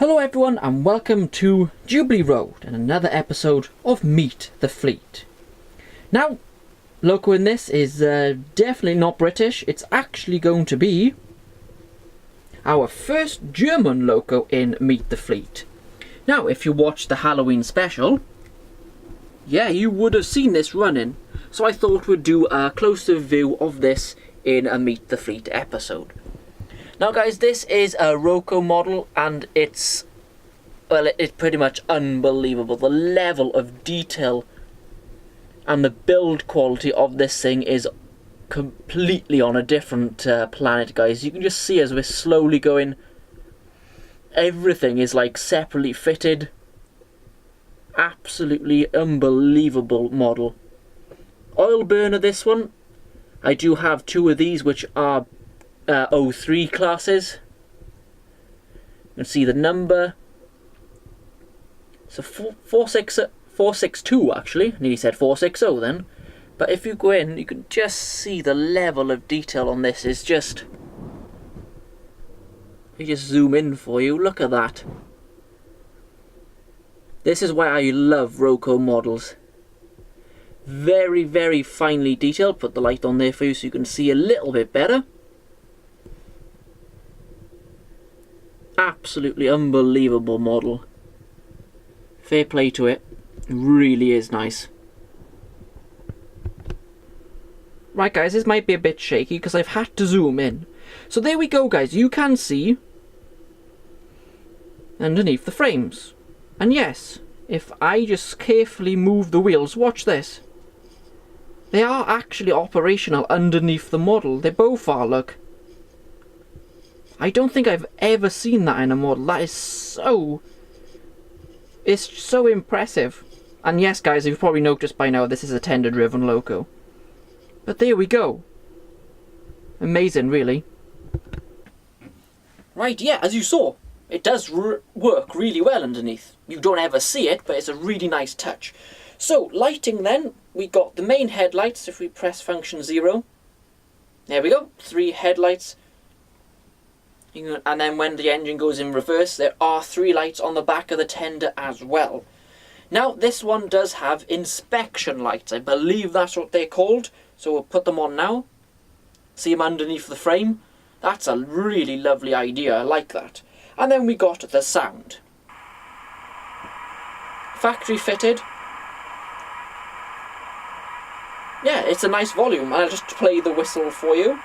Hello everyone and welcome to Jubilee Road and another episode of Meet the Fleet. Now, loco in this is definitely not British. It's actually going to be our first German loco in Meet the Fleet. Now, if you watched the Halloween special, yeah, you would have seen this running. So I thought we'd do a closer view of this in a Meet the Fleet episode. Now guys, this is a Roco model and it's pretty much unbelievable. The level of detail and the build quality of this thing is completely on a different planet, guys. You can just see as we're slowly going, everything is like separately fitted. Absolutely unbelievable model. Oil burner this one. I do have two of these which are 03 classes. You can see the number. So 462 actually. Nearly said 460 then. But if you go in, you can just see the level of detail on this is just... You just zoom in for you. Look at that. This is why I love Roco models. Very, very finely detailed. Put the light on there for you so you can see a little bit better. Absolutely unbelievable model. Fair play to it. Really is nice. Right guys, this might be a bit shaky because I've had to zoom in. So there we go guys, you can see underneath the frames. And yes, if I just carefully move the wheels, watch this. They are actually operational underneath the model. They both are, look. I don't think I've ever seen that in a model. That is so... It's so impressive. And yes, guys, you've probably noticed by now this is a tender-driven loco. But there we go. Amazing, really. Right, yeah, as you saw, it does work really well underneath. You don't ever see it, but it's a really nice touch. So, lighting then, we got the main headlights. If we press function 0. There we go, 3 headlights. And then when the engine goes in reverse, there are 3 lights on the back of the tender as well. Now, this one does have inspection lights. I believe that's what they're called. So we'll put them on now. See them underneath the frame. That's a really lovely idea. I like that. And then we got the sound. Factory fitted. Yeah, it's a nice volume. I'll just play the whistle for you.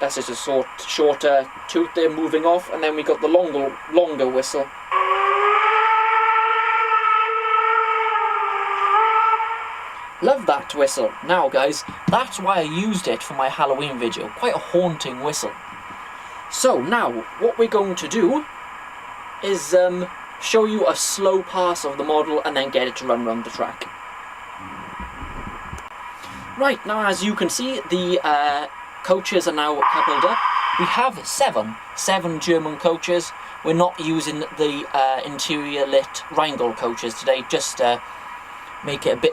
That's just a shorter toot there moving off, and then we got the longer whistle. Love that whistle. Now guys, that's why I used it for my Halloween video. Quite a haunting whistle. So now, what we're going to do is show you a slow pass of the model and then get it to run around the track. Right, now as you can see, the coaches are now coupled up. We have seven German coaches. We're not using the interior lit Rheingold coaches today, just to make it a bit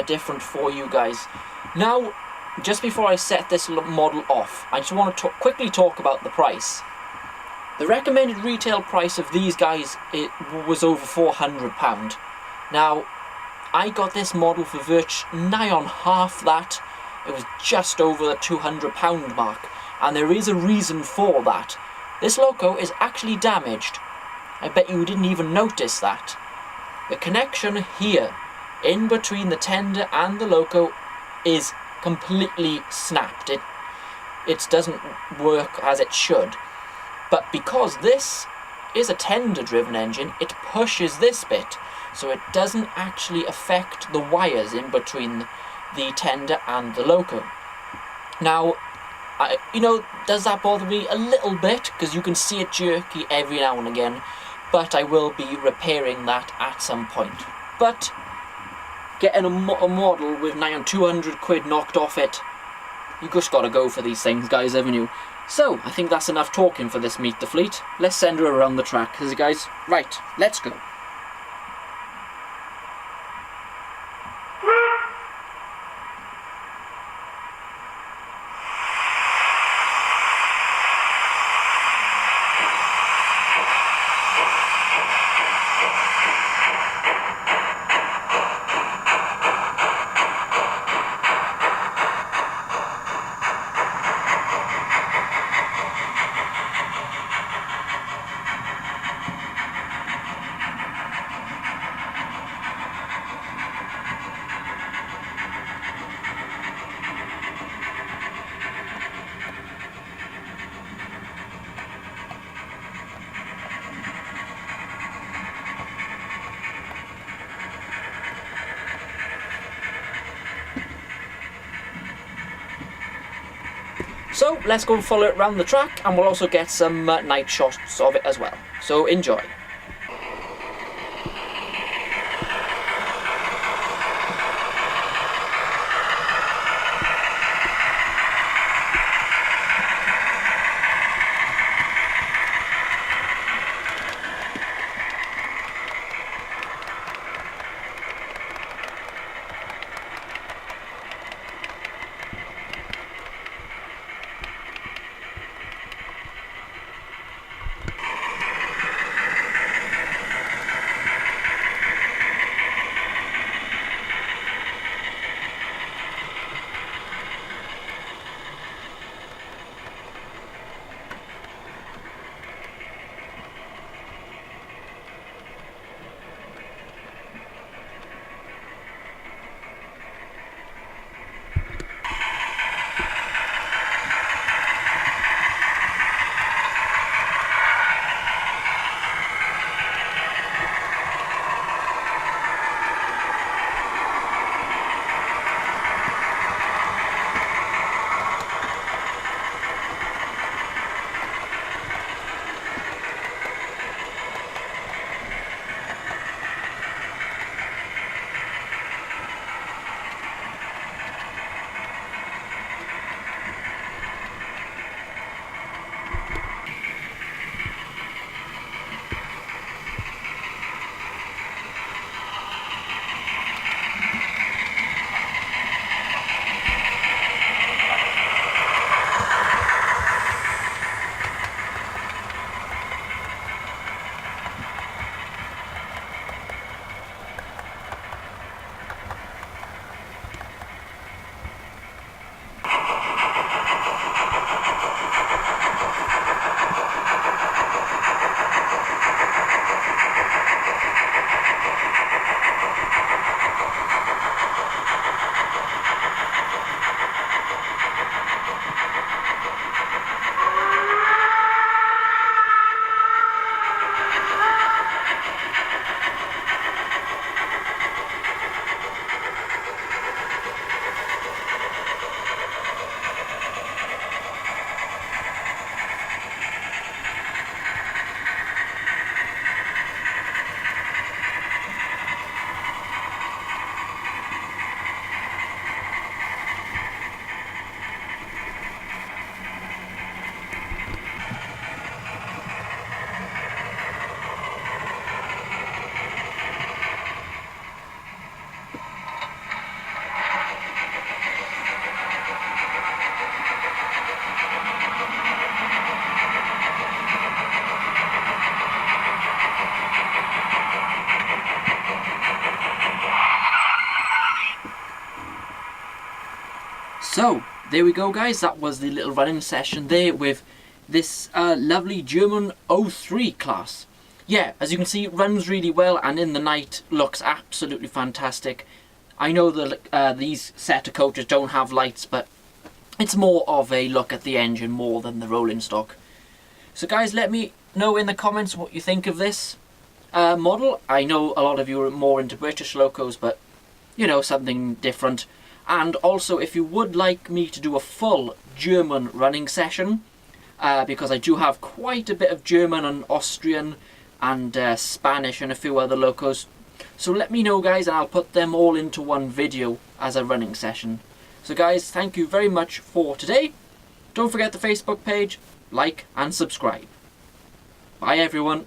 different for you guys. Now, just before I set this model off, I just want to quickly talk about the price. The recommended retail price of these guys was over £400. Now, I got this model for nigh on half that. It was just over the £200 mark, and there is a reason for that. This loco is actually damaged. I bet you didn't even notice that. The connection here, in between the tender and the loco, is completely snapped. It doesn't work as it should. But because this is a tender-driven engine, it pushes this bit, so it doesn't actually affect the wires in between the tender and the loco. Now, does that bother me a little bit? Because you can see it jerky every now and again, but I will be repairing that at some point. But getting a model with nigh on 200 quid knocked off it, you just gotta go for these things, guys, haven't you? So, I think that's enough talking for this Meet the Fleet. Let's send her around the track, guys. Right, let's go. So let's go and follow it around the track, and we'll also get some night shots of it as well. So enjoy. So there we go, guys, that was the little running session there with this lovely German 03 class. Yeah, as you can see, it runs really well, and in the night looks absolutely fantastic. I know that these set of coaches don't have lights, but it's more of a look at the engine more than the rolling stock. So guys, let me know in the comments what you think of this model. I know a lot of you are more into British locos, but you know, something different. And also, if you would like me to do a full German running session, because I do have quite a bit of German and Austrian and Spanish and a few other locos, so let me know, guys, and I'll put them all into one video as a running session. So guys, thank you very much for today. Don't forget the Facebook page, like and subscribe. Bye everyone.